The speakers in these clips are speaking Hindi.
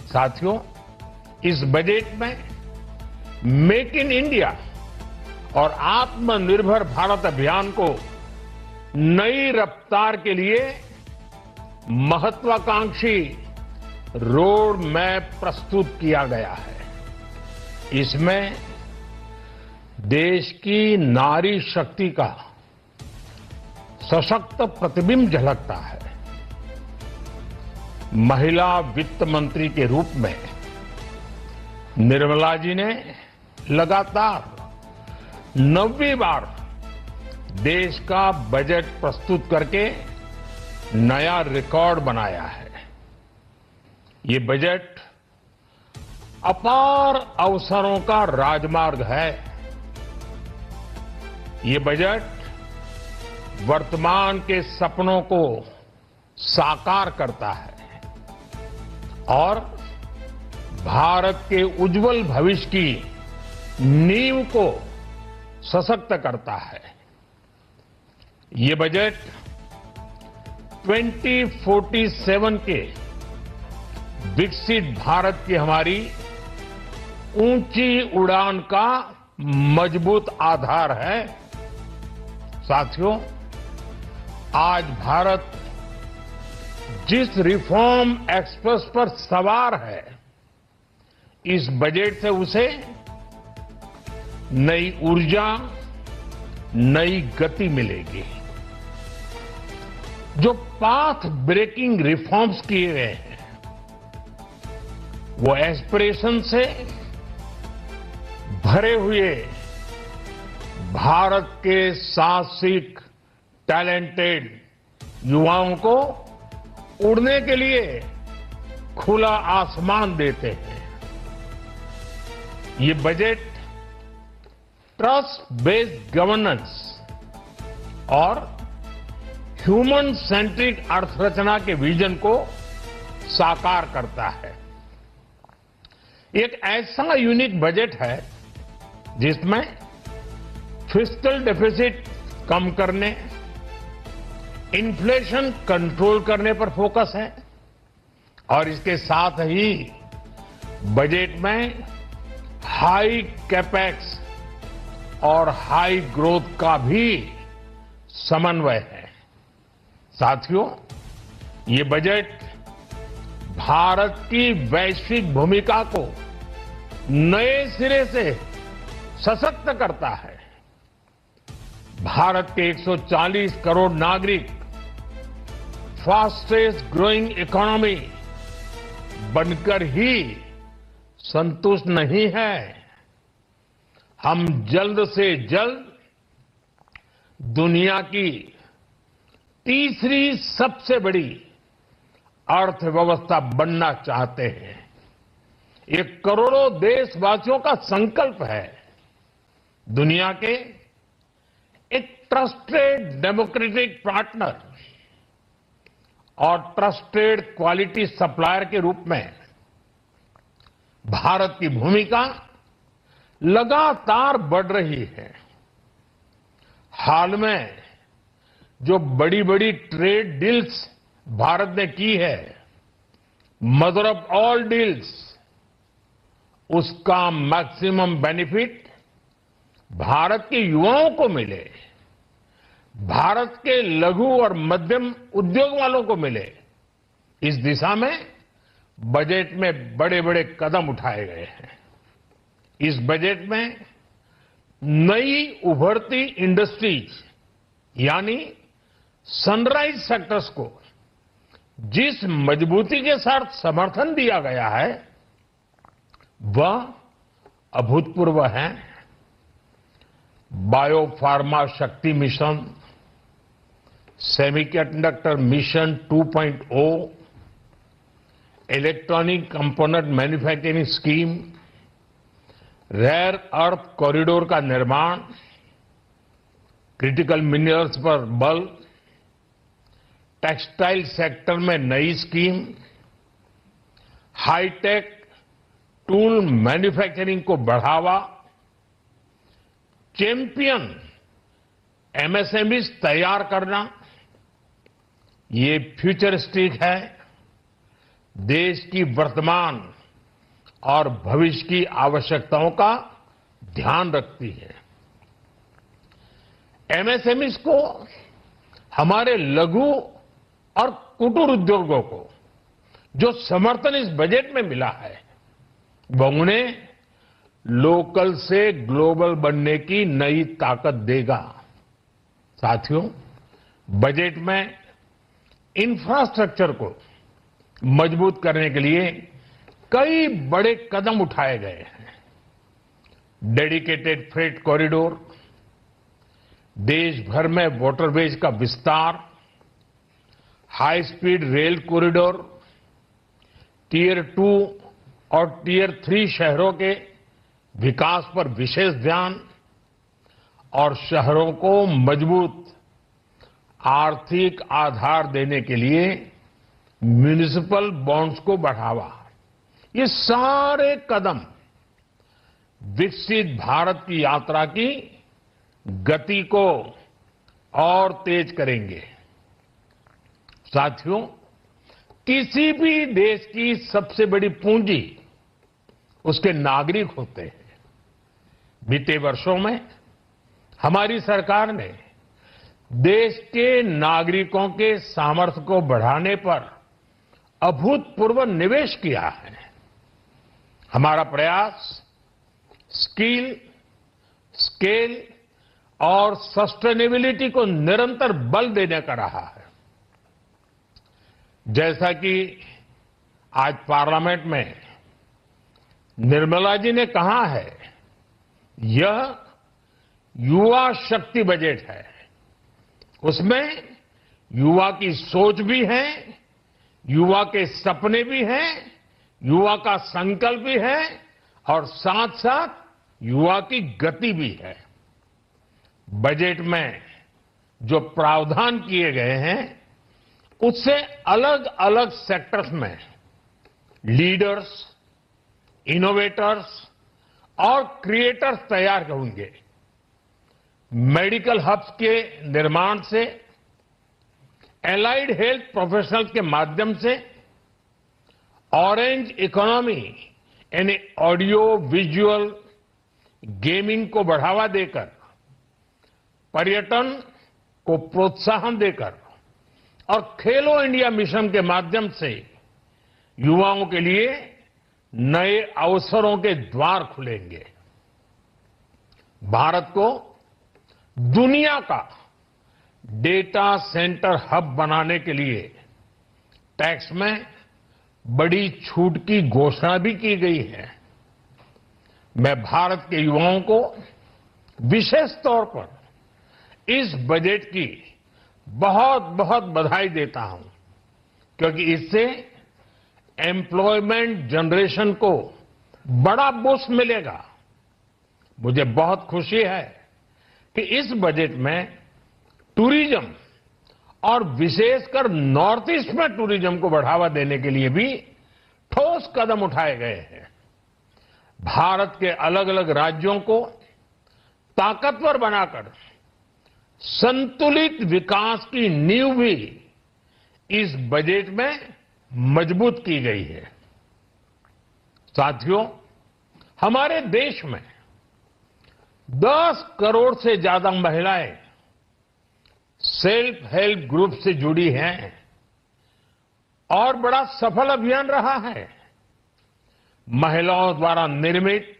साथियों, इस बजट में मेक इन इंडिया और आत्मनिर्भर भारत अभियान को नई रफ्तार के लिए महत्वाकांक्षी रोड मैप प्रस्तुत किया गया है। इसमें देश की नारी शक्ति का सशक्त प्रतिबिंब झलकता है। महिला वित्त मंत्री के रूप में निर्मला जी ने लगातार 9वीं बार देश का बजट प्रस्तुत करके नया रिकॉर्ड बनाया है। ये बजट अपार अवसरों का राजमार्ग है। ये बजट वर्तमान के सपनों को साकार करता है और भारत के उज्जवल भविष्य की नींव को सशक्त करता है। ये बजट 2047 के विकसित भारत की हमारी ऊंची उड़ान का मजबूत आधार है। साथियों, आज भारत जिस रिफॉर्म एक्सप्रेस पर सवार है, इस बजट से उसे नई ऊर्जा, नई गति मिलेगी। जो पाथ ब्रेकिंग रिफॉर्म्स किए गए हैं, वो एस्पिरेशन से भरे हुए भारत के साहसिक, टैलेंटेड युवाओं को उड़ने के लिए खुला आसमान देते हैं। ये बजट ट्रस्ट बेस्ड गवर्नेंस और ह्यूमन सेंट्रिक अर्थरचना के विजन को साकार करता है। एक ऐसा यूनिक बजट है जिसमें फिस्कल डेफिसिट कम करने, इन्फ्लेशन कंट्रोल करने पर फोकस है और इसके साथ ही बजट में हाई कैपेक्स और हाई ग्रोथ का भी समन्वय है। साथियों, ये बजट भारत की वैश्विक भूमिका को नए सिरे से सशक्त करता है। भारत के 140 करोड़ नागरिक फास्टेस्ट ग्रोइंग इकोनॉमी बनकर ही संतुष्ट नहीं है। हम जल्द से जल्द दुनिया की तीसरी सबसे बड़ी अर्थव्यवस्था बनना चाहते हैं। ये करोड़ों देशवासियों का संकल्प है। दुनिया के एक ट्रस्टेड डेमोक्रेटिक पार्टनर और ट्रस्टेड क्वालिटी सप्लायर के रूप में भारत की भूमिका लगातार बढ़ रही है। हाल में जो बड़ी बड़ी ट्रेड डील्स भारत ने की है, मदर ऑफ ऑल डील्स, उसका मैक्सिमम बेनिफिट भारत के युवाओं को मिले, भारत के लघु और मध्यम उद्योग वालों को मिले। इस दिशा में बजट में बड़े बड़े कदम उठाए गए हैं। इस बजट में नई उभरती इंडस्ट्रीज यानी सनराइज सेक्टर्स को जिस मजबूती के साथ समर्थन दिया गया है, वह अभूतपूर्व है। Bio pharma Shakti mission, semiconductor mission 2.0, electronic component manufacturing scheme, rare earth corridor का निर्माण, क्रिटिकल मिनरल्स पर बल, टेक्सटाइल सेक्टर में नई स्कीम, हाईटेक टूल मैन्युफैक्चरिंग को बढ़ावा, चैंपियन एमएसएमईज तैयार करना, ये फ्यूचरिस्टिक है। देश की वर्तमान और भविष्य की आवश्यकताओं का ध्यान रखती है। एमएसएमईज को, हमारे लघु और कुटीर उद्योगों को जो समर्थन इस बजट में मिला है, वो उन्हें लोकल से ग्लोबल बनने की नई ताकत देगा। साथियों, बजट में इंफ्रास्ट्रक्चर को मजबूत करने के लिए कई बड़े कदम उठाए गए हैं। डेडिकेटेड फ्रेट कॉरिडोर, देश भर में वाटरवेज का विस्तार, high speed rail corridor, tier 2 और टियर 3 शहरों के विकास पर विशेष ध्यान और शहरों को मजबूत आर्थिक आधार देने के लिए म्युनिसिपल बॉन्ड्स को बढ़ावा। ये सारे कदम विकसित भारत की यात्रा की गति को और तेज करेंगे। साथियों, किसी भी देश की सबसे बड़ी पूंजी उसके नागरिक होते हैं। बीते वर्षों में हमारी सरकार ने देश के नागरिकों के सामर्थ्य को बढ़ाने पर अभूतपूर्व निवेश किया है। हमारा प्रयास स्किल, स्केल और सस्टेनेबिलिटी को निरंतर बल देने का रहा है। जैसा कि आज पार्लियामेंट में निर्मला जी ने कहा है, यह युवा शक्ति बजट है। उसमें युवा की सोच भी है, युवा के सपने भी हैं, युवा का संकल्प भी है और साथ साथ युवा की गति भी है। बजट में जो प्रावधान किए गए हैं, उससे अलग अलग सेक्टर्स में लीडर्स, इनोवेटर्स और क्रिएटर्स तैयार होंगे। मेडिकल हब्स के निर्माण से, एलाइड हेल्थ प्रोफेशनल्स के माध्यम से, ऑरेंज इकोनॉमी यानी ऑडियो विजुअल गेमिंग को बढ़ावा देकर, पर्यटन को प्रोत्साहन देकर और खेलो इंडिया मिशन के माध्यम से युवाओं के लिए नए अवसरों के द्वार खुलेंगे। भारत को दुनिया का डेटा सेंटर हब बनाने के लिए टैक्स में बड़ी छूट की घोषणा भी की गई है। मैं भारत के युवाओं को विशेष तौर पर इस बजट की बहुत बहुत बधाई देता हूं, क्योंकि इससे एम्प्लॉयमेंट जनरेशन को बड़ा बूस्ट मिलेगा। मुझे बहुत खुशी है कि इस बजट में टूरिज्म और विशेषकर नॉर्थ ईस्ट में टूरिज्म को बढ़ावा देने के लिए भी ठोस कदम उठाए गए हैं। भारत के अलग अलग राज्यों को ताकतवर बनाकर संतुलित विकास की नींव भी इस बजट में मजबूत की गई है। साथियों, हमारे देश में 10 करोड़ से ज्यादा महिलाएं सेल्फ हेल्प ग्रुप से जुड़ी हैं और बड़ा सफल अभियान रहा है। महिलाओं द्वारा निर्मित,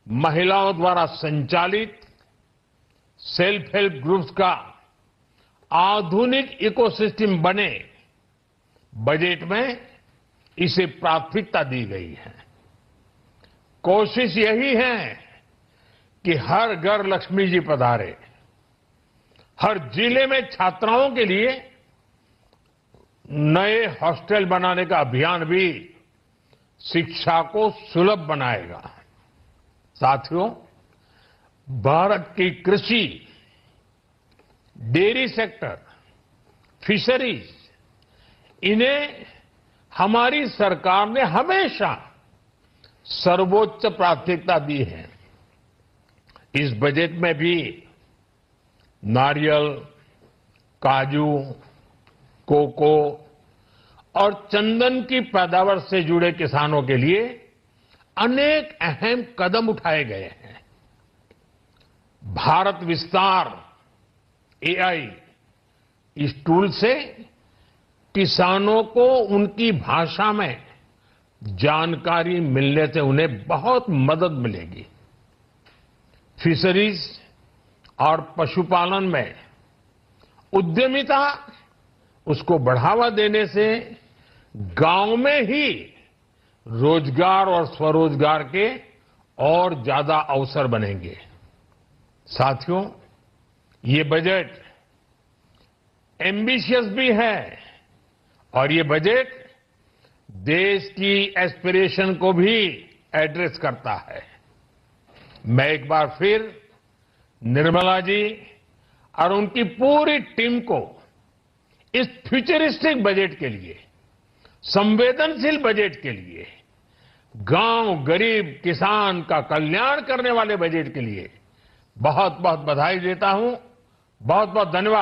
महिलाओं द्वारा संचालित सेल्फ हेल्प ग्रुप्स का आधुनिक इकोसिस्टम बने, बजट में इसे प्राथमिकता दी गई है। कोशिश यही है कि हर घर लक्ष्मी जी पधारे। हर जिले में छात्राओं के लिए नए हॉस्टल बनाने का अभियान भी शिक्षा को सुलभ बनाएगा। साथियों, भारत की कृषि, डेयरी सेक्टर, फिशरीज, इन्हें हमारी सरकार ने हमेशा सर्वोच्च प्राथमिकता दी है। इस बजट में भी नारियल, काजू, कोको और चंदन की पैदावार से जुड़े किसानों के लिए अनेक अहम कदम उठाए गए हैं। भारत विस्तार एआई इस टूल से किसानों को उनकी भाषा में जानकारी मिलने से उन्हें बहुत मदद मिलेगी। फिशरीज और पशुपालन में उद्यमिता उसको बढ़ावा देने से गांव में ही रोजगार और स्वरोजगार के और ज्यादा अवसर बनेंगे। साथियों, ये बजट एम्बिशियस भी है और ये बजट देश की एस्पिरेशन को भी एड्रेस करता है। मैं एक बार फिर निर्मला जी और उनकी पूरी टीम को इस फ्यूचरिस्टिक बजट के लिए, संवेदनशील बजट के लिए, गांव गरीब किसान का कल्याण करने वाले बजट के लिए बहुत बहुत बधाई देता हूं। बहुत बहुत धन्यवाद।